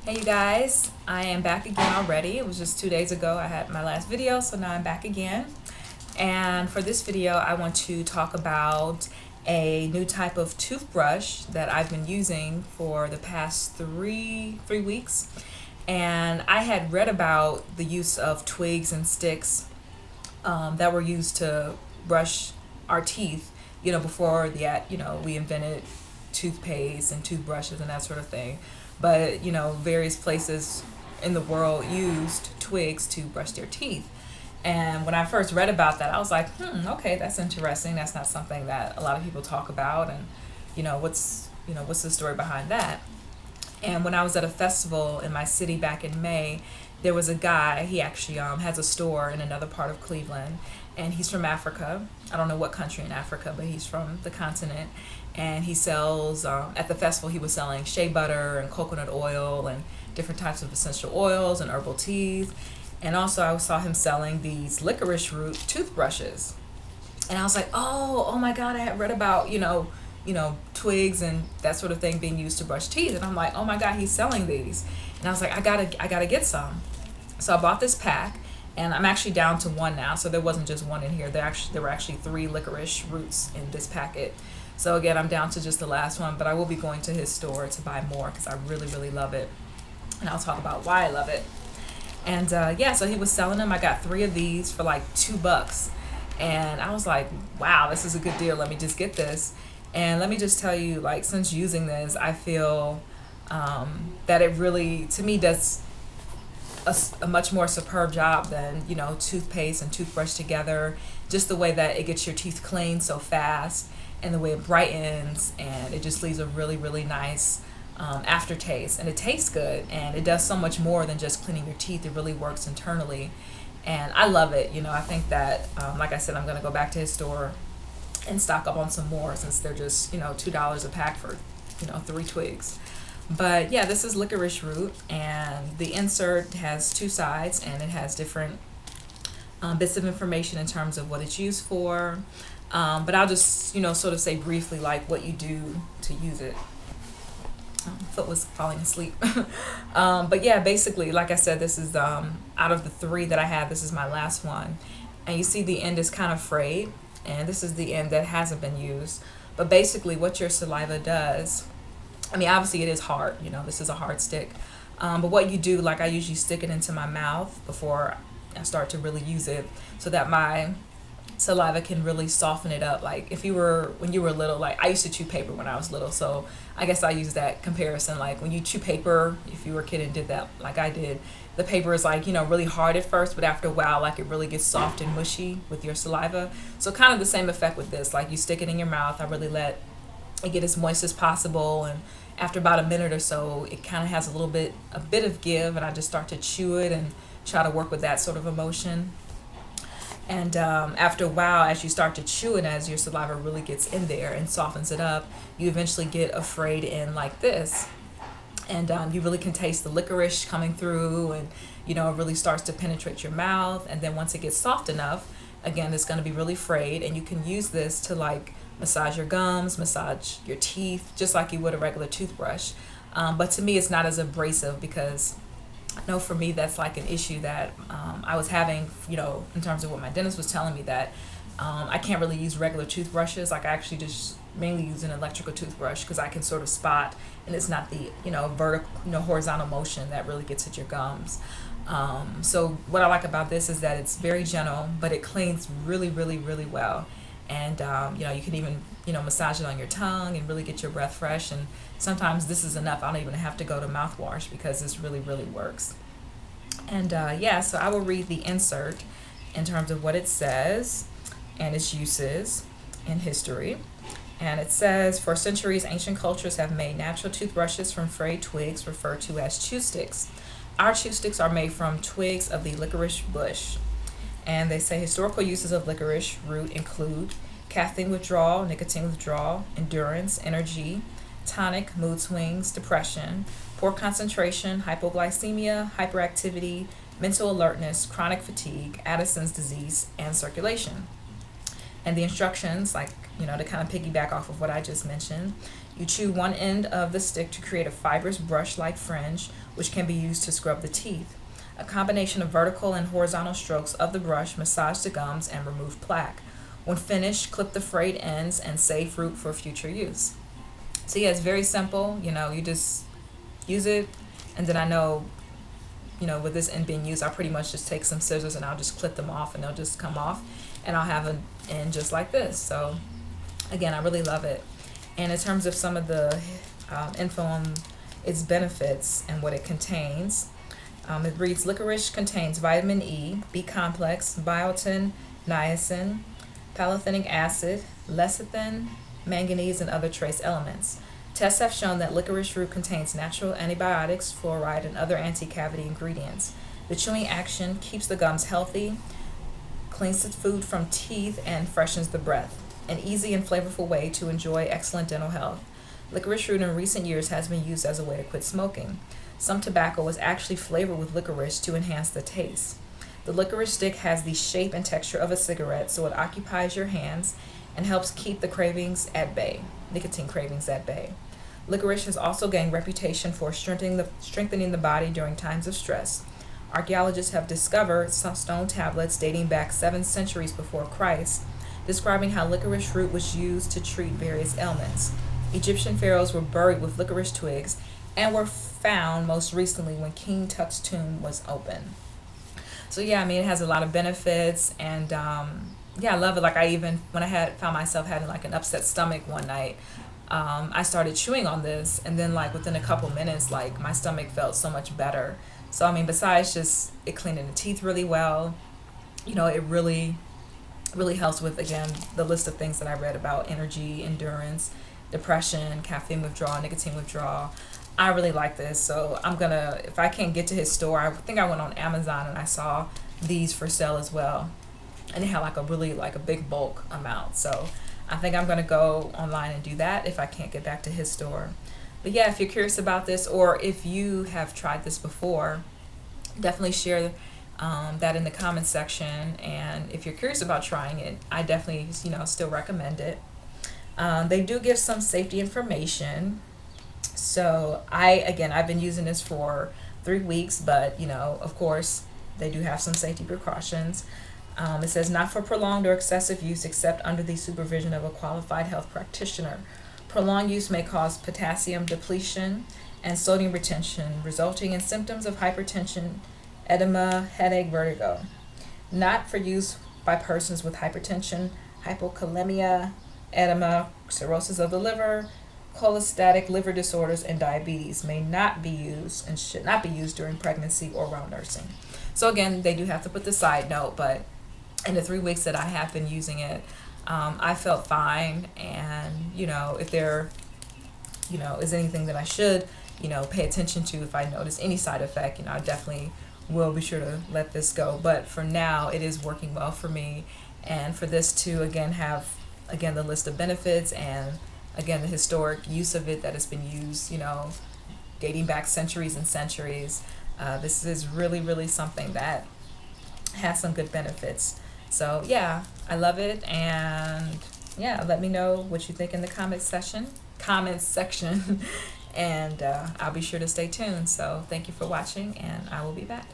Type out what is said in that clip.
Hey you guys, I am back again already. It was just 2 days ago I had my last video, so now I'm back again. And for this video, I want to talk about a new type of toothbrush that I've been using for the past three weeks. And I had read about the use of twigs and sticks that were used to brush our teeth, before we invented toothpaste and toothbrushes and that sort of thing. But, various places in the world used twigs to brush their teeth. And when I first read about that, I was like, okay, that's interesting. That's not something that a lot of people talk about. And, what's the story behind that? And when I was at a festival in my city back in May, there was a guy. He actually has a store in another part of Cleveland, and he's from Africa. I don't know what country in Africa, but he's from the continent. And he sells, at the festival, he was selling shea butter and coconut oil and different types of essential oils and herbal teas. And also, I saw him selling these licorice root toothbrushes. And I was like, oh my God, I had read about, twigs and that sort of thing being used to brush teeth. And I'm like, oh my God, he's selling these. And I was like, I gotta get some. So I bought this pack, and I'm actually down to one now. So there wasn't just one in here. There were actually 3 licorice roots in this packet. So again, I'm down to just the last one, but I will be going to his store to buy more because I really, really love it. And I'll talk about why I love it. And so he was selling them. I got 3 of these for like $2. And I was like, wow, this is a good deal. Let me just get this. And let me just tell you, like, since using this, I feel that it really, to me, does a much more superb job than, toothpaste and toothbrush together. Just the way that it gets your teeth clean so fast, and the way it brightens, and it just leaves a really, really nice aftertaste. And it tastes good, and it does so much more than just cleaning your teeth. It really works internally, and I love it. I think that, like I said, I'm going to go back to his store and stock up on some more, since they're just, $2 a pack for, 3 twigs. But yeah, this is licorice root, and the insert has 2 sides, and it has different bits of information in terms of what it's used for. But I'll just, sort of say briefly, like, what you do to use it. Foot was falling asleep. But yeah, basically, like I said, this is, out of the 3 that I have, this is my last one. And you see the end is kind of frayed, and this is the end that hasn't been used. But basically, what your saliva does, I mean, obviously it is hard, this is a hard stick. But what you do, like, I usually stick it into my mouth before I start to really use it, so that my saliva can really soften it up. Like, when you were little, like, I used to chew paper when I was little, so I guess I use that comparison. Like, when you chew paper, if you were a kid and did that like I did, the paper is like, really hard at first, but after a while, like, it really gets soft and mushy with your saliva. So kind of the same effect with this. Like, you stick it in your mouth, I really let it get as moist as possible, and after about a minute or so, it kind of has a bit of give, and I just start to chew it and try to work with that sort of emotion. And after a while, as you start to chew it, as your saliva really gets in there and softens it up, you eventually get a frayed end like this. And you really can taste the licorice coming through, and, it really starts to penetrate your mouth. And then once it gets soft enough, again, it's going to be really frayed, and you can use this to, like, massage your gums, massage your teeth, just like you would a regular toothbrush. But to me, it's not as abrasive, because I know for me, that's like an issue that I was having, in terms of what my dentist was telling me, that I can't really use regular toothbrushes. Like, I actually just mainly use an electrical toothbrush, because I can sort of spot, and it's not the, vertical, horizontal motion that really gets at your gums. So what I like about this is that it's very gentle, but it cleans really, really, really well. And, you can even, massage it on your tongue and really get your breath fresh. And sometimes this is enough. I don't even have to go to mouthwash, because this really, really works. And, so I will read the insert in terms of what it says and its uses and history. And it says, for centuries, ancient cultures have made natural toothbrushes from frayed twigs, referred to as chew sticks. Our chew sticks are made from twigs of the licorice bush. And they say historical uses of licorice root include caffeine withdrawal, nicotine withdrawal, endurance, energy, tonic, mood swings, depression, poor concentration, hypoglycemia, hyperactivity, mental alertness, chronic fatigue, Addison's disease, and circulation. And the instructions, like, to kind of piggyback off of what I just mentioned, You chew one end of the stick to create a fibrous brush-like fringe, which can be used to scrub the teeth. A combination of vertical and horizontal strokes of the brush massage the gums and remove plaque. When finished, clip the frayed ends and save fruit for future use. So yeah, it's very simple. You just use it, and then I know, with this end being used, I'll pretty much just take some scissors and I'll just clip them off, and they'll just come off, and I'll have an end just like this. So again, I really love it. And in terms of some of the info on its benefits and what it contains, it reads, licorice contains vitamin E, B complex, biotin, niacin, pantothenic acid, lecithin, manganese, and other trace elements. Tests have shown that licorice root contains natural antibiotics, fluoride, and other anti-cavity ingredients. The chewing action keeps the gums healthy, cleans the food from teeth, and freshens the breath. An easy and flavorful way to enjoy excellent dental health. Licorice root in recent years has been used as a way to quit smoking. Some tobacco is actually flavored with licorice to enhance the taste. The licorice stick has the shape and texture of a cigarette, so it occupies your hands and helps keep the nicotine cravings at bay. Licorice has also gained reputation for strengthening the body during times of stress. Archaeologists have discovered some stone tablets dating back 7 centuries before Christ, describing how licorice root was used to treat various ailments. Egyptian pharaohs were buried with licorice twigs and were found most recently when King Tut's tomb was opened. So yeah, it has a lot of benefits, and I love it. Like, when I found myself having like an upset stomach one night, I started chewing on this, and then like within a couple minutes, like my stomach felt so much better. So besides just it cleaning the teeth really well, it really helps with, again, the list of things that I read about: energy, endurance, depression, caffeine withdrawal, nicotine withdrawal. I really like this, so if I can't get to his store, I think I went on Amazon and I saw these for sale as well, and they had like a big bulk amount. So I think I'm gonna go online and do that if I can't get back to his store. But yeah, if you're curious about this, or if you have tried this before, definitely share that in the comments section. And if you're curious about trying it, I definitely still recommend it. They do give some safety information. So I've been using this for 3 weeks, but of course they do have some safety precautions. It says not for prolonged or excessive use except under the supervision of a qualified health practitioner. Prolonged use may cause potassium depletion and sodium retention, resulting in symptoms of hypertension, edema, headache, vertigo. Not for use by persons with hypertension, hypokalemia, edema, cirrhosis of the liver, cholestatic liver disorders, and diabetes. May not be used and should not be used during pregnancy or while nursing. So again, they do have to put the side note, but in the 3 weeks that I have been using it, I felt fine. And if there is anything that I should pay attention to, if I notice any side effect, I definitely will be sure to let this go. But for now, it is working well for me. And for this to again have the list of benefits, and again the historic use of it that has been used dating back centuries and centuries, this is really something that has some good benefits. So yeah, I love it. And yeah, let me know what you think in the comments section. And I'll be sure to stay tuned. So thank you for watching, and I will be back.